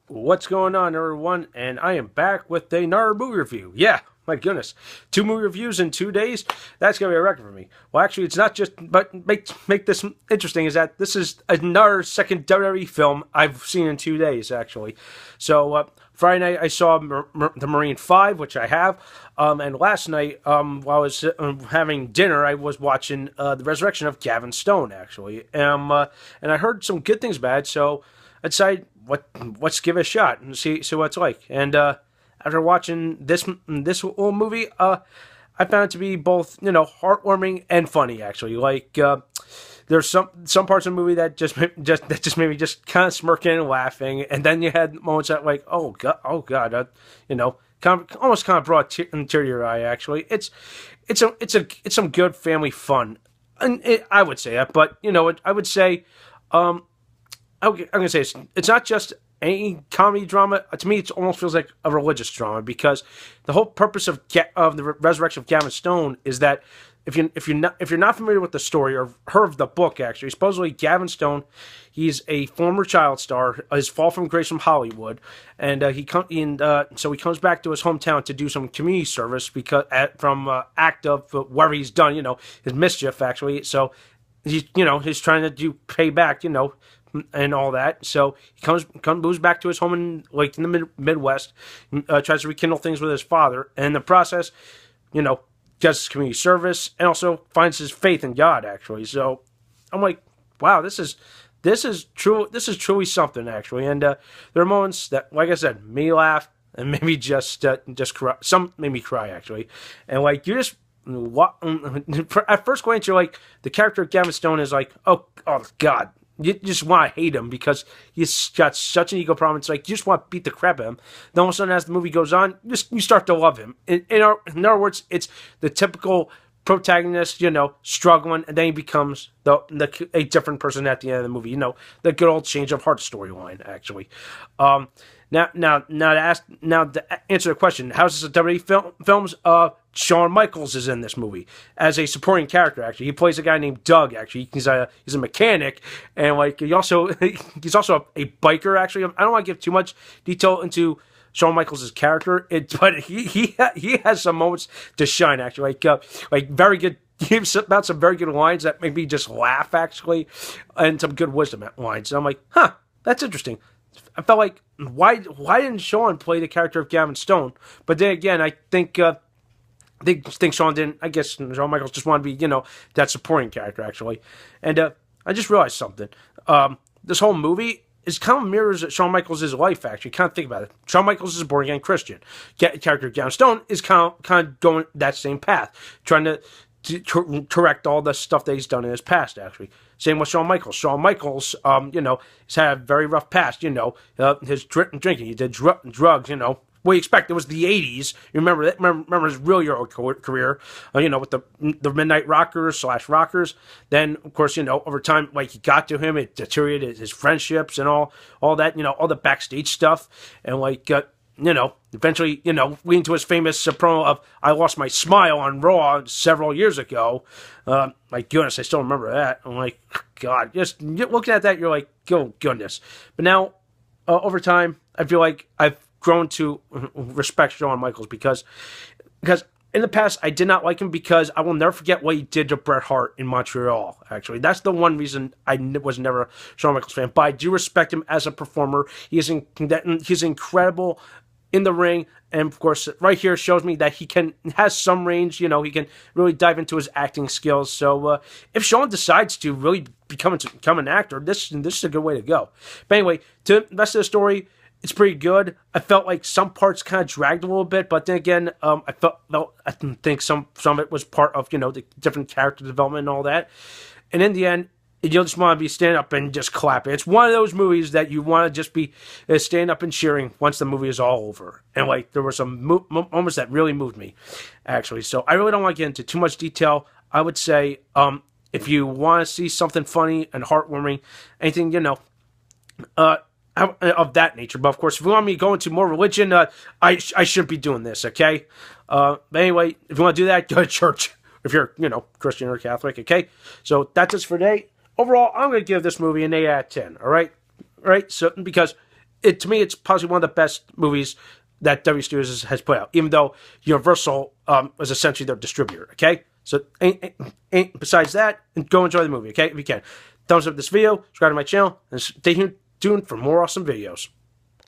What's going on, everyone? And I am back with another movie review. Yeah, my goodness. 2 movie reviews in 2 days? That's going to be a record for me. Well, actually, it's not just, but make this interesting is that this is another second WWE film I've seen in 2 days, actually. So, Friday night I saw the Marine 5, which I have. And last night, while I was having dinner, I was watching The Resurrection of Gavin Stone, actually. And I heard some good things about it, so I decided, let's give it a shot and see what it's like. And after watching this whole movie, I found it to be both heartwarming and funny. Actually, there's some parts of the movie that just made me just kind of smirking and laughing, and then you had moments that oh god, almost kind of brought a tear to your eye. Actually, it's some good family fun, and I would say that, but I would say. I'm going to say it's not just any comedy drama. To me, it almost feels like a religious drama because the whole purpose of the Resurrection of Gavin Stone is that if you're not familiar with the story or heard of the book, actually, supposedly Gavin Stone, he's a former child star, his fall from grace from Hollywood, and so he comes back to his hometown to do some community service because from act of whatever he's done, his mischief actually. So he's trying to pay back, and all that. So he moves back to his home in the Midwest, tries to rekindle things with his father, and in the process, does his community service and also finds his faith in God. Actually, so I'm like, wow, this is truly something. Actually, and there are moments that, like I said, made me laugh and maybe just cry. Some made me cry actually, and you just. At first glance, you're like, the character of Gavin Stone is like, oh God, you just want to hate him because he's got such an ego problem. It's like you just want to beat the crap out of him. Then all of a sudden, as the movie goes on, you start to love him. In other words, it's the typical protagonist, struggling, and then he becomes a different person at the end of the movie. The good old change of heart storyline, actually. Now to answer the question, how's this a WWE films? Shawn Michaels is in this movie as a supporting character. Actually, he plays a guy named Doug. Actually, he's a mechanic, and he's also a biker. Actually, I don't want to give too much detail into Shawn Michaels' character, but he has some moments to shine. Actually, very good. Gives about some very good lines that make me just laugh. Actually, and some good wisdom lines. And I'm like, huh, that's interesting. I felt like why didn't Shawn play the character of Gavin Stone? But then again, I think Shawn didn't. I guess Shawn Michaels just wanted to be that supporting character actually. And I just realized something. This whole movie is kind of mirrors Shawn Michaels' life actually. Kind of think about it. Shawn Michaels is a born again Christian. Character of Gavin Stone is kind of going that same path, trying to correct all the stuff that he's done in his past, actually. Same with Shawn Michaels. Shawn Michaels, he's had a very rough past, his drinking. He did drugs, What do you expect? It was the 80s. You remember that? Remember his real career, with the Midnight Rockers / Rockers. Then, of course, over time, he got to him, it deteriorated his friendships and all that, all the backstage stuff. And, eventually, leading to his famous promo of "I lost my smile" on Raw several years ago. My goodness, I still remember that. I'm like, God, just looking at that, you're like, oh goodness. But now, over time, I feel like I've grown to respect Shawn Michaels because in the past I did not like him because I will never forget what he did to Bret Hart in Montreal. Actually, that's the one reason I was never a Shawn Michaels fan. But I do respect him as a performer. He's incredible in the ring, and of course right here shows me that he has some range. He can really dive into his acting skills. So if Shawn decides to really become an actor, this is a good way to go. But anyway, to the rest of the story, it's pretty good. I felt like some parts kind of dragged a little bit, but then again, I think some of it was part of the different character development and all that. And in the end, you'll just want to be standing up and just clapping. It's one of those movies that you want to just be standing up and cheering once the movie is all over. And there were some moments that really moved me, actually. So I really don't want to get into too much detail. I would say if you want to see something funny and heartwarming, anything of that nature. But of course, if you want me to go into more religion, I shouldn't be doing this. Okay. But anyway, if you want to do that, go to church. If you're Christian or Catholic. Okay. So that's it for today. Overall, I'm going to give this movie an 8 out of 10, all right? So, because to me, it's possibly one of the best movies that W Studios has put out, even though Universal was essentially their distributor, okay? So, besides that, go enjoy the movie, okay, if you can. Thumbs up this video, subscribe to my channel, and stay tuned for more awesome videos.